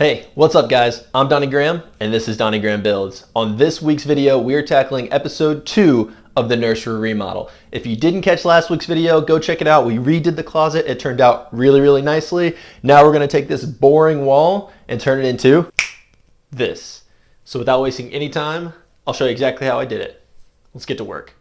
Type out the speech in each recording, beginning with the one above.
Hey, what's up guys? I'm Donnie Graham and this is Donnie Graham Builds. On this week's video, we're tackling episode 2 of the nursery remodel. If you didn't catch last week's video, go check it out. We redid the closet. It turned out really nicely. Now we're gonna take this boring wall and turn it into this. So without wasting any time, I'll show you exactly how I did it. Let's get to work.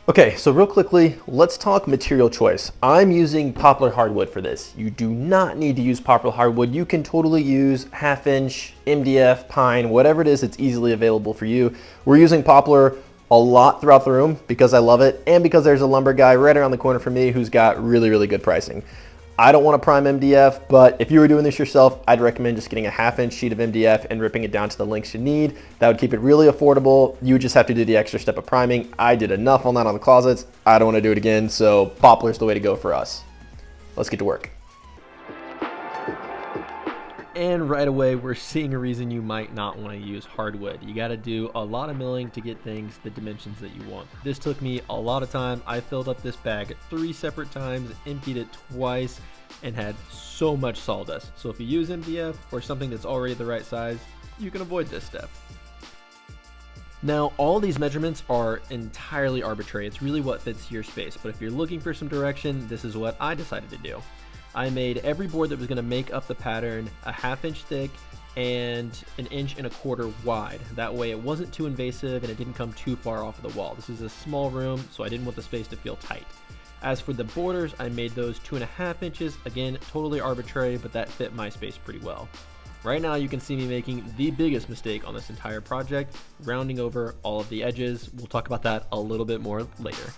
Okay, so real quickly, let's talk material choice. I'm using poplar hardwood for this. You do not need to use poplar hardwood. You can totally use 1/2 inch, MDF, pine, whatever it is that's easily available for you. We're using poplar a lot throughout the room because I love it and because there's a lumber guy right around the corner from me who's got really good pricing. I don't want to prime MDF, but if you were doing this yourself, I'd recommend just getting a 1/2 inch sheet of MDF and ripping it down to the lengths you need. That would keep it really affordable. You would just have to do the extra step of priming. I did enough on that on the closets. I don't want to do it again, so poplar's the way to go for us. Let's get to work. And right away, we're seeing a reason you might not want to use hardwood. You got to do a lot of milling to get things the dimensions that you want. This took me a lot of time. I filled up this bag 3 separate times, emptied it twice, and had so much sawdust. So if you use MDF or something that's already the right size, you can avoid this step. Now, all these measurements are entirely arbitrary. It's really what fits your space. But if you're looking for some direction, this is what I decided to do. I made every board that was going to make up the pattern a 1/2 inch thick and 1.25 inches wide. That way it wasn't too invasive and it didn't come too far off of the wall. This is a small room, so I didn't want the space to feel tight. As for the borders, I made those 2.5 inches. Again, totally arbitrary, but that fit my space pretty well. Right now you can see me making the biggest mistake on this entire project, rounding over all of the edges. We'll talk about that a little bit more later.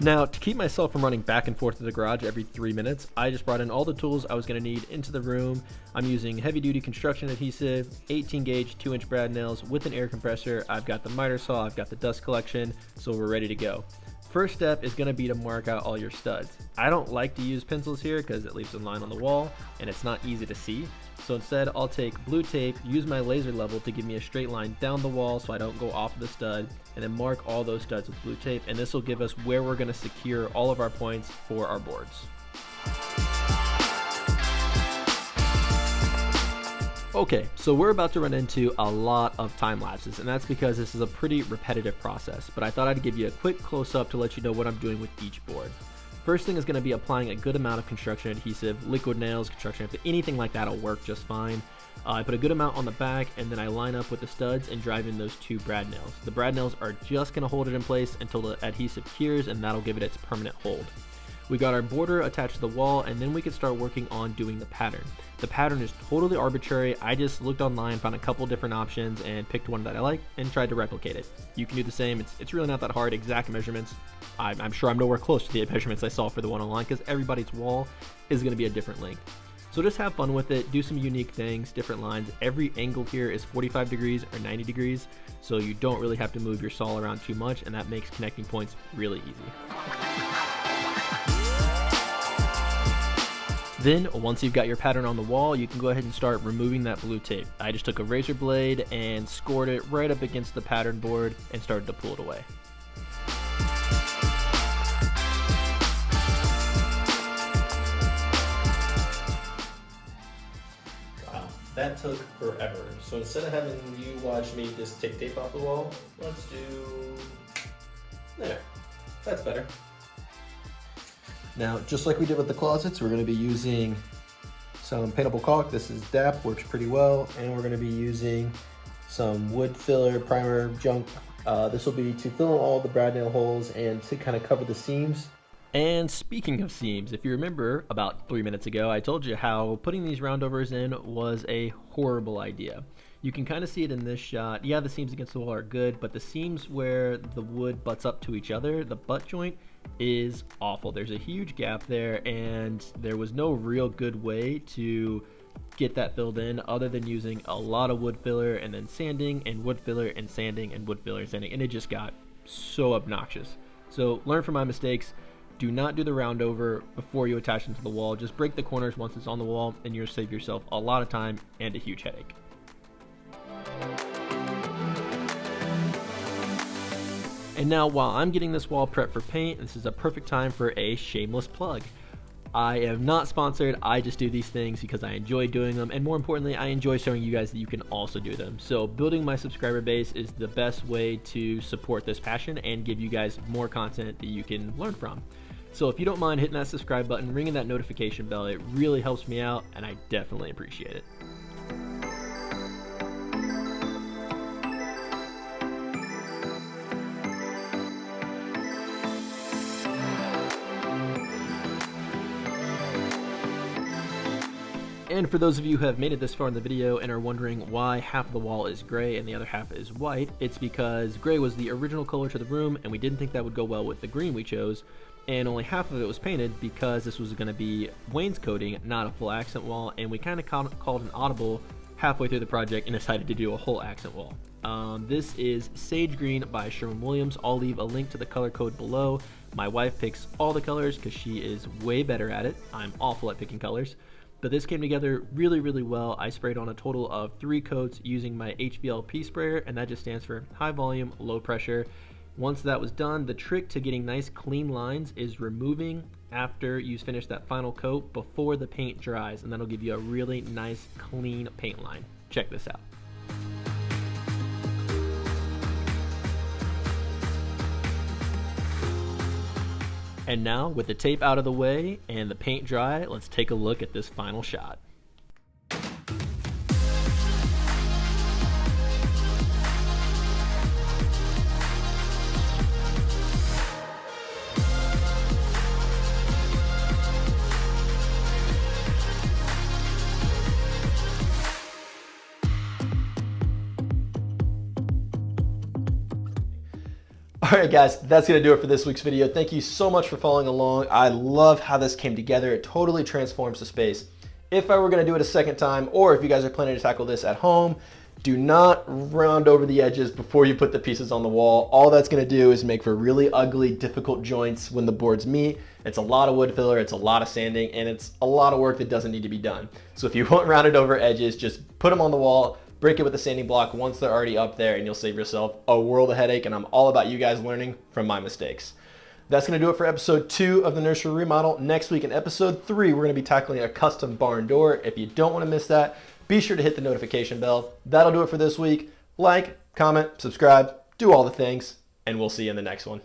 Now, to keep myself from running back and forth to the garage every 3 minutes, I just brought in all the tools I was going to need into the room. I'm using heavy-duty construction adhesive, 18 gauge 2-inch brad nails with an air compressor. I've got the miter saw, I've got the dust collection, so we're ready to go. First step is going to be to mark out all your studs. I don't like to use pencils here because it leaves a line on the wall and it's not easy to see. So instead, I'll take blue tape, use my laser level to give me a straight line down the wall so I don't go off the stud, and then mark all those studs with blue tape, and this will give us where we're going to secure all of our points for our boards. Okay, so we're about to run into a lot of time lapses, and that's because this is a pretty repetitive process, but I thought I'd give you a quick close-up to let you know what I'm doing with each board. First thing is going to be applying a good amount of construction adhesive, liquid nails, construction adhesive, anything like that will work just fine. I put a good amount on the back, and then I line up with the studs and drive in those 2 brad nails. The brad nails are just going to hold it in place until the adhesive cures, and that'll give it its permanent hold. We got our border attached to the wall, and then we can start working on doing the pattern. The pattern is totally arbitrary. I just looked online, found a couple different options, and picked one that I liked and tried to replicate it. You can do the same. It's really not that hard. Exact measurements. I'm sure I'm nowhere close to the measurements I saw for the one online because everybody's wall is going to be a different length. So just have fun with it. Do some unique things, different lines. Every angle here is 45 degrees or 90 degrees, so you don't really have to move your saw around too much, and that makes connecting points really easy. Then, once you've got your pattern on the wall, you can go ahead and start removing that blue tape. I just took a razor blade and scored it right up against the pattern board and started to pull it away. Wow, that took forever. So instead of having you watch me just take tape off the wall, let's do... there. That's better. Now, just like we did with the closets, we're going to be using some paintable caulk. This is DAP, works pretty well. And we're going to be using some wood filler, primer, junk. This will be to fill in all the brad nail holes and to kind of cover the seams. And speaking of seams, if you remember about 3 minutes ago, I told you how putting these roundovers in was a horrible idea. You can kind of see it in this shot. Yeah, the seams against the wall are good, but the seams where the wood butts up to each other, the butt joint, is awful. There's a huge gap there, and there was no real good way to get that filled in other than using a lot of wood filler and then sanding and wood filler and sanding and wood filler and sanding, and it just got so obnoxious. So learn from my mistakes. Do not do the round over before you attach them to the wall. Just break the corners once it's on the wall, and you'll save yourself a lot of time and a huge headache. And now, while I'm getting this wall prepped for paint, this is a perfect time for a shameless plug. I am not sponsored, I just do these things because I enjoy doing them, and more importantly, I enjoy showing you guys that you can also do them. So building my subscriber base is the best way to support this passion and give you guys more content that you can learn from. So if you don't mind hitting that subscribe button, ringing that notification bell, it really helps me out, and I definitely appreciate it. And for those of you who have made it this far in the video and are wondering why half of the wall is gray and the other half is white, it's because gray was the original color to the room and we didn't think that would go well with the green we chose, and only half of it was painted because this was going to be wainscoting, not a full accent wall, and we kind of called an audible halfway through the project and decided to do a whole accent wall. This is Sage Green by Sherwin-Williams. I'll leave a link to the color code below. My wife picks all the colors because she is way better at it. I'm awful at picking colors. But this came together really, really well. I sprayed on a total of 3 coats using my HVLP sprayer, and that just stands for high volume, low pressure. Once that was done, the trick to getting nice clean lines is removing after you finish that final coat before the paint dries, and that'll give you a really nice clean paint line. Check this out. And now, with the tape out of the way and the paint dry, let's take a look at this final shot. Alright guys, that's going to do it for this week's video. Thank you so much for following along. I love how this came together. It totally transforms the space. If I were going to do it a second time, or if you guys are planning to tackle this at home, do not round over the edges before you put the pieces on the wall. All that's going to do is make for really ugly, difficult joints when the boards meet. It's a lot of wood filler, it's a lot of sanding, and it's a lot of work that doesn't need to be done. So if you want rounded over edges, just put them on the wall, break it with a sanding block once they're already up there, and you'll save yourself a world of headache, and I'm all about you guys learning from my mistakes. That's going to do it for episode 2 of the Nursery Remodel. Next week in episode 3, we're going to be tackling a custom barn door. If you don't want to miss that, be sure to hit the notification bell. That'll do it for this week. Like, comment, subscribe, do all the things, and we'll see you in the next one.